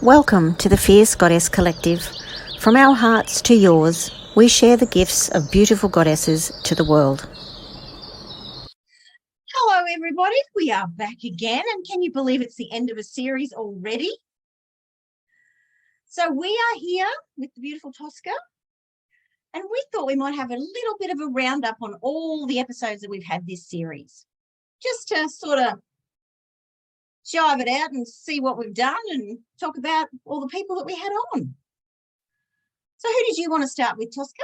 Welcome to the Fierce Goddess Collective. From our hearts to yours, we share the gifts of beautiful goddesses to the world. Hello, everybody. We are back again, and can you believe it's the end of a series already? So we are here with the beautiful Tosca, and we thought we might have a little bit of a roundup on all the episodes that we've had this series, just to sort of jive it out and see what we've done and talk about all the people that we had on. So who did you want to start with, Tosca?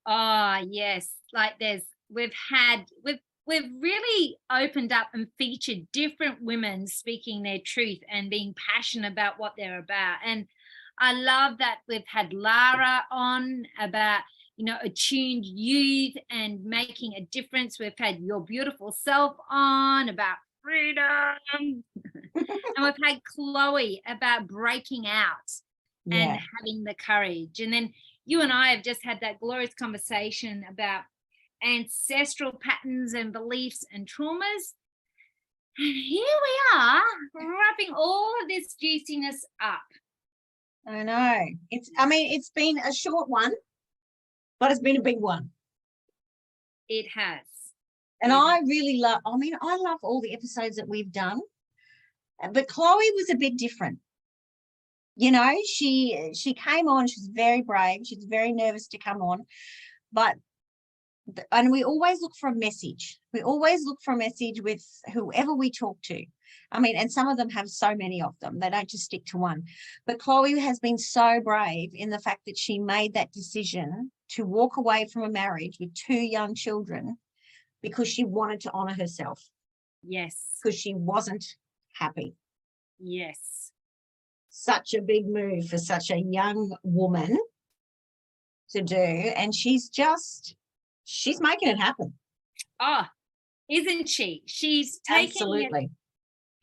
Oh, yes. We've really opened up and featured different women speaking their truth and being passionate about what they're about. And I love that we've had Lara on about, attuned youth and making a difference. We've had Your Beautiful Self on about freedom. And we've had Chloe about breaking out and having the courage. And then you and I have just had that glorious conversation about ancestral patterns and beliefs and traumas. And here we are wrapping all of this juiciness up. I know. It's been a short one, but it's been a big one. It has. And I really love, I love all the episodes that we've done, but Chloe was a bit different. She came on, she's very brave, she's very nervous to come on, and we always look for a message. We always look for a message with whoever we talk to. And some of them have so many of them. They don't just stick to one. But Chloe has been so brave in the fact that she made that decision to walk away from a marriage with 2 young children because she wanted to honor herself. Yes. Because she wasn't happy. Yes. Such a big move for such a young woman to do. And she's making it happen. Oh, isn't she? She's taking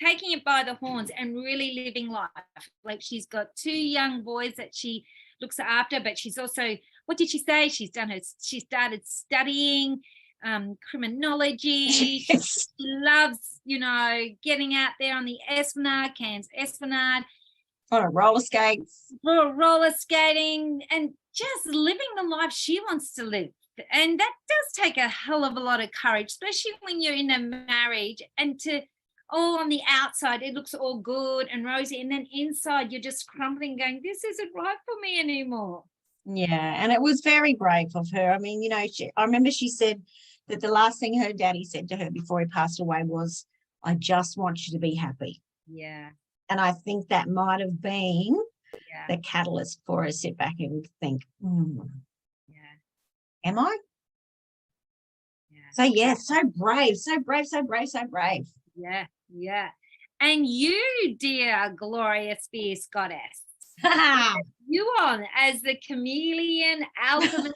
it by the horns and really living life. Like, she's got 2 young boys that she looks after, but she's also, what did she say? She started studying criminology. She loves, getting out there on the Esplanade, Cairns Esplanade. On a roller skates. Roller skating and just living the life she wants to live. And that does take a hell of a lot of courage, especially when you're in a marriage and all on the outside, it looks all good and rosy. And then inside you're just crumbling going, this isn't right for me anymore. Yeah. And it was very brave of her. I remember she said that the last thing her daddy said to her before he passed away was, I just want you to be happy. Yeah. And I think that might have been the catalyst for her to sit back and think, am I? Yeah. So brave. Yeah, yeah. And you, dear glorious fierce goddess, you on as the chameleon alchemist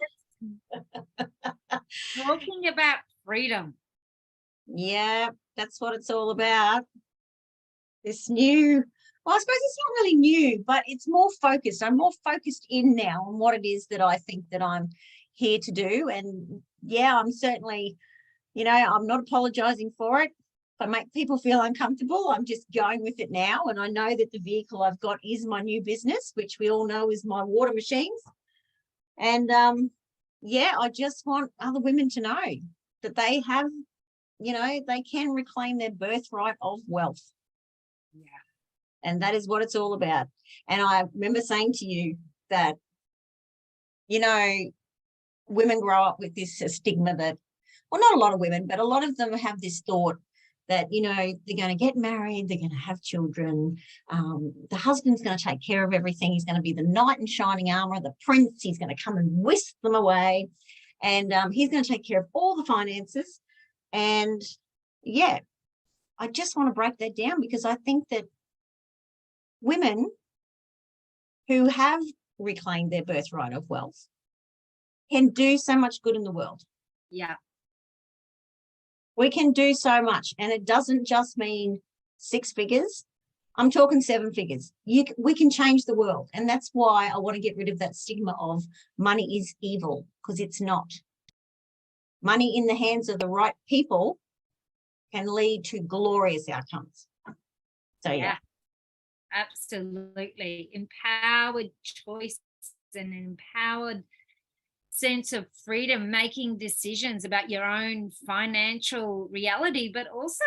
talking about freedom. Yeah, that's what it's all about. This new, I suppose it's not really new, but it's more focused. I'm more focused in now on what it is that I think that I'm here to do. And I'm certainly, I'm not apologizing for it. If I make people feel uncomfortable, I'm just going with it now. And I know that the vehicle I've got is my new business, which we all know is my water machines. And I just want other women to know that they have, they can reclaim their birthright of wealth. Yeah. And that is what it's all about. And I remember saying to you that, women grow up with this stigma that, well, not a lot of women, but a lot of them have this thought that, they're going to get married, they're going to have children, the husband's going to take care of everything, he's going to be the knight in shining armor, the prince, he's going to come and whisk them away, and he's going to take care of all the finances. And I just want to break that down, because I think that women who have reclaimed their birthright of wealth can do so much good in the world. Yeah. We can do so much. And it doesn't just mean 6 figures. I'm talking 7 figures. We can change the world. And that's why I want to get rid of that stigma of money is evil, because it's not. Money in the hands of the right people can lead to glorious outcomes. So, Absolutely. Empowered choice and empowered sense of freedom, making decisions about your own financial reality, but also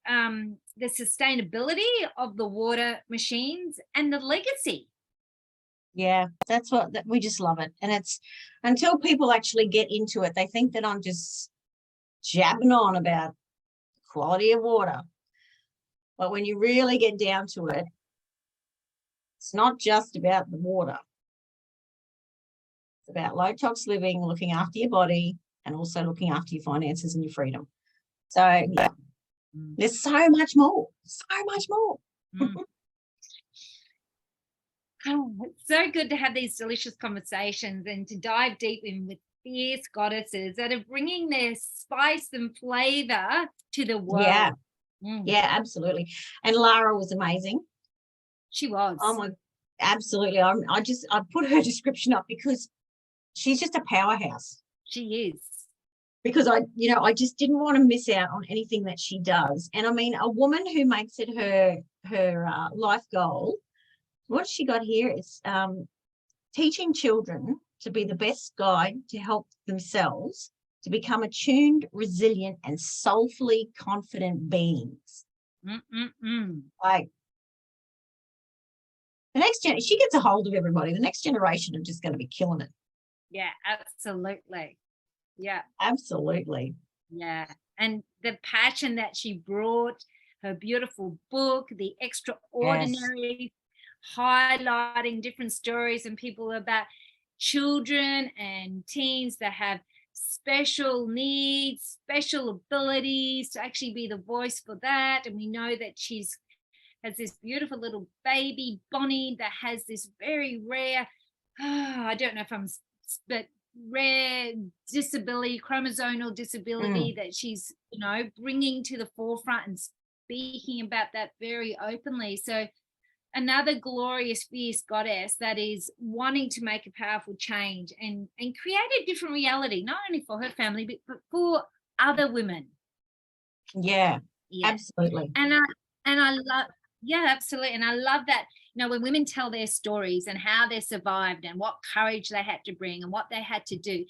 the sustainability of the water machines and the legacy. Yeah, that's what we just love it. And it's until people actually get into it, they think that I'm just jabbing on about quality of water. But when you really get down to it, it's not just about the water. It's about low tox living, looking after your body, and also looking after your finances and your freedom. So yeah, there's so much more, so much more. Oh, it's so good to have these delicious conversations and to dive deep in with fierce goddesses that are bringing their spice and flavor to the world. Yeah, yeah, absolutely. And Lara was amazing. She was. Oh my, absolutely. I put her description up because she's just a powerhouse. She is. Because I just didn't want to miss out on anything that she does. And I mean, a woman who makes it her life goal. What she got here is teaching children to be the best guide to help themselves to become attuned, resilient, and soulfully confident beings. Like the next generation, she gets a hold of everybody. The next generation are just going to be killing it. Yeah, absolutely. Yeah, absolutely. Yeah, and the passion that she brought, her beautiful book, The Extraordinary, highlighting different stories and people about children and teens that have special needs, special abilities, to actually be the voice for that. And we know that she's has this beautiful little baby Bonnie that has this very rare, I don't know if I'm, but rare disability, chromosomal disability that she's, bringing to the forefront and speaking about that very openly. So another glorious, fierce goddess that is wanting to make a powerful change and create a different reality, not only for her family, but for other women. Yeah. Absolutely. And I love, absolutely. And I love that, when women tell their stories and how they survived and what courage they had to bring and what they had to do,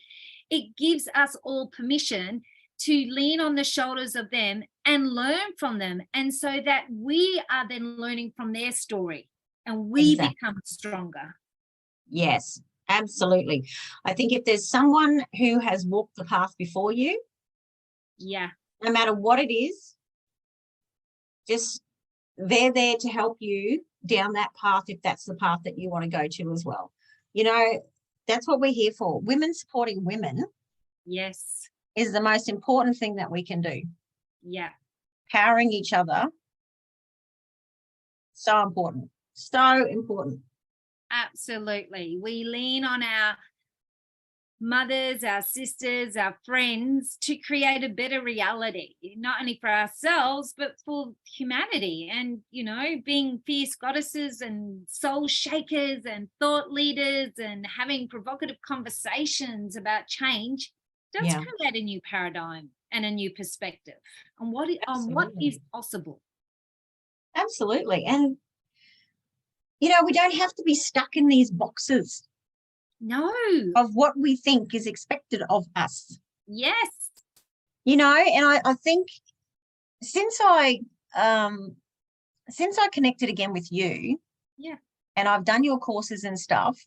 it gives us all permission to lean on the shoulders of them and learn from them. And so that we are then learning from their story and we become stronger. Yes, absolutely. I think if there's someone who has walked the path before you, no matter what it is, just they're there to help you down that path if that's the path that you want to go to as well. That's what we're here for. Women supporting women. Yes. Is the most important thing that we can do. Yeah. Powering each other. So important. So important. Absolutely. We lean on our mothers, our sisters, our friends to create a better reality, not only for ourselves, but for humanity. And, being fierce goddesses and soul shakers and thought leaders and having provocative conversations about change does create a new paradigm and a new perspective on what is possible. Absolutely. And, we don't have to be stuck in these boxes. No. Of what we think is expected of us. Yes. And I think since I connected again with you, and I've done your courses and stuff,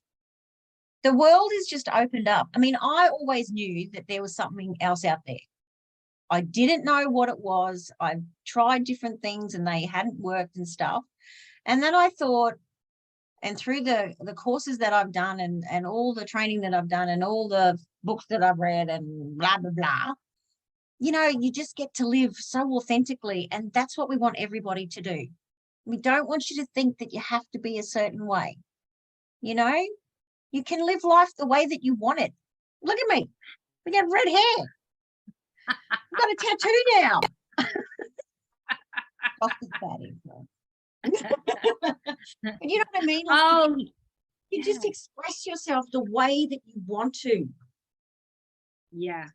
the world has just opened up. I mean, I always knew that there was something else out there. I didn't know what it was. I've tried different things and they hadn't worked and stuff. And then I thought, and through the courses that I've done and all the training that I've done and all the books that I've read and blah, blah, blah, you just get to live so authentically. And that's what we want everybody to do. We don't want you to think that you have to be a certain way. You can live life the way that you want it. Look at me. We got red hair. I've got a tattoo now. But you know what I mean? You just express yourself the way that you want to. Yeah,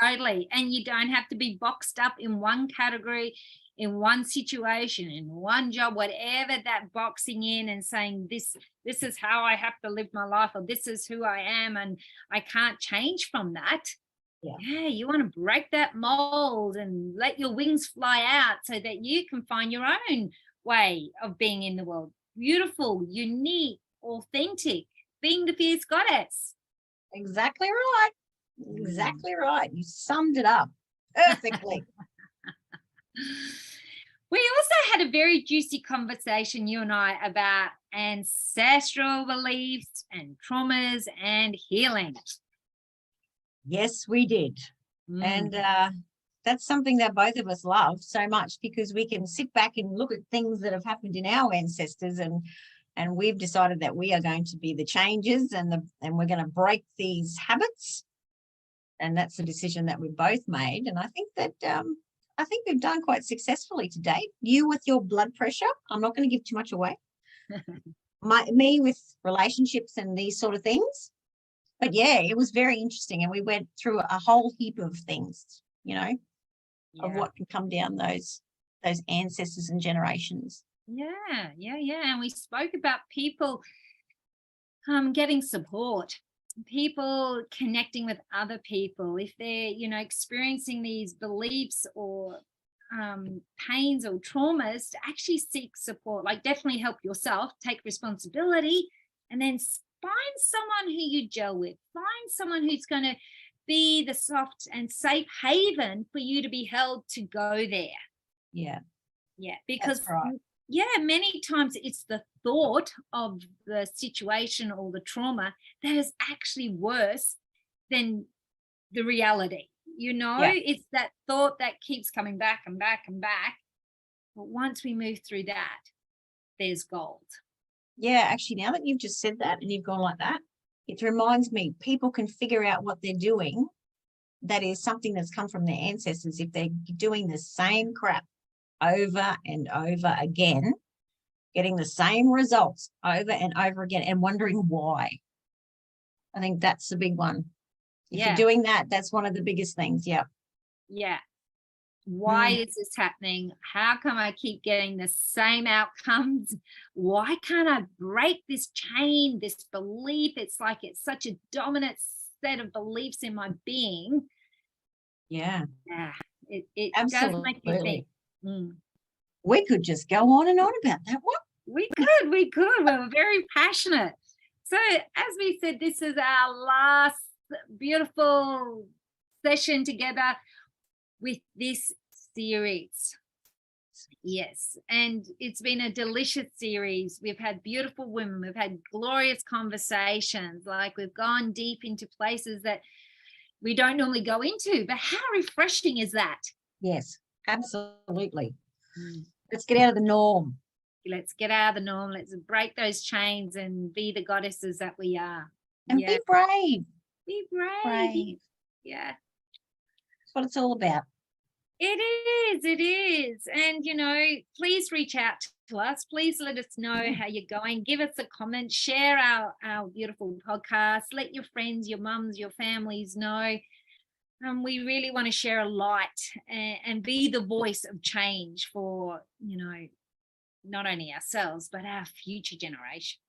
totally. And you don't have to be boxed up in one category, in one situation, in one job, whatever that boxing in and saying this is how I have to live my life, or this is who I am and I can't change from that. Yeah, you want to break that mold and let your wings fly out so that you can find your own way of being in the world. Beautiful, unique, authentic, being the fierce goddess. Exactly right. Exactly right. You summed it up perfectly. We also had a very juicy conversation, you and I, about ancestral beliefs and traumas and healing. Yes, we did. And that's something that both of us love so much, because we can sit back and look at things that have happened in our ancestors, and we've decided that we are going to be the changes, and we're going to break these habits. And that's the decision that we both made. And I think that we've done quite successfully to date. You with your blood pressure, I'm not going to give too much away. Me with relationships and these sort of things. But yeah, it was very interesting, and we went through a whole heap of things, of what can come down those ancestors and generations. Yeah. And we spoke about people getting support, people connecting with other people if they're, experiencing these beliefs or pains or traumas, to actually seek support. Like, definitely help yourself, take responsibility, and then find someone who you gel with. Find someone who's going to be the soft and safe haven for you to be held to go there. Yeah. Because right. Many times it's the thought of the situation or the trauma that is actually worse than the reality. It's that thought that keeps coming back and back and back. But once we move through that, there's gold. Yeah, actually, now that you've just said that and you've gone like that, it reminds me, people can figure out what they're doing that is something that's come from their ancestors if they're doing the same crap over and over again, getting the same results over and over again, and wondering why. I think that's the big one. If you're doing that, that's one of the biggest things. Yeah. Why is this happening? How come I keep getting the same outcomes? Why can't I break this chain, this belief? It's like it's such a dominant set of beliefs in my being. Yeah. It does make you think. We could just go on and on about that one. We could. We're very passionate. So, as we said, this is our last beautiful session together with this series. Yes, and it's been a delicious series. We've had beautiful women, we've had glorious conversations, like we've gone deep into places that we don't normally go into, but how refreshing is that? Yes, absolutely. Let's get out of the norm. Let's get out of the norm. Let's break those chains and be the goddesses that we are. And be brave. Be brave. Yeah. That's what it's all about. It is. And, please reach out to us. Please let us know how you're going. Give us a comment. Share our beautiful podcast. Let your friends, your mums, your families know. We really want to share a light and be the voice of change for, not only ourselves, but our future generations.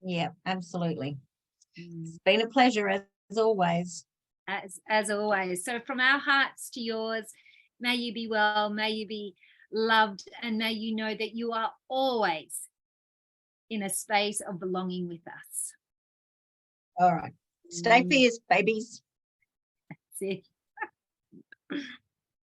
Yeah, absolutely. It's been a pleasure as always. As always. So from our hearts to yours, may you be well, may you be loved, and may you know that you are always in a space of belonging with us. All right. Stay fierce, babies. That's it.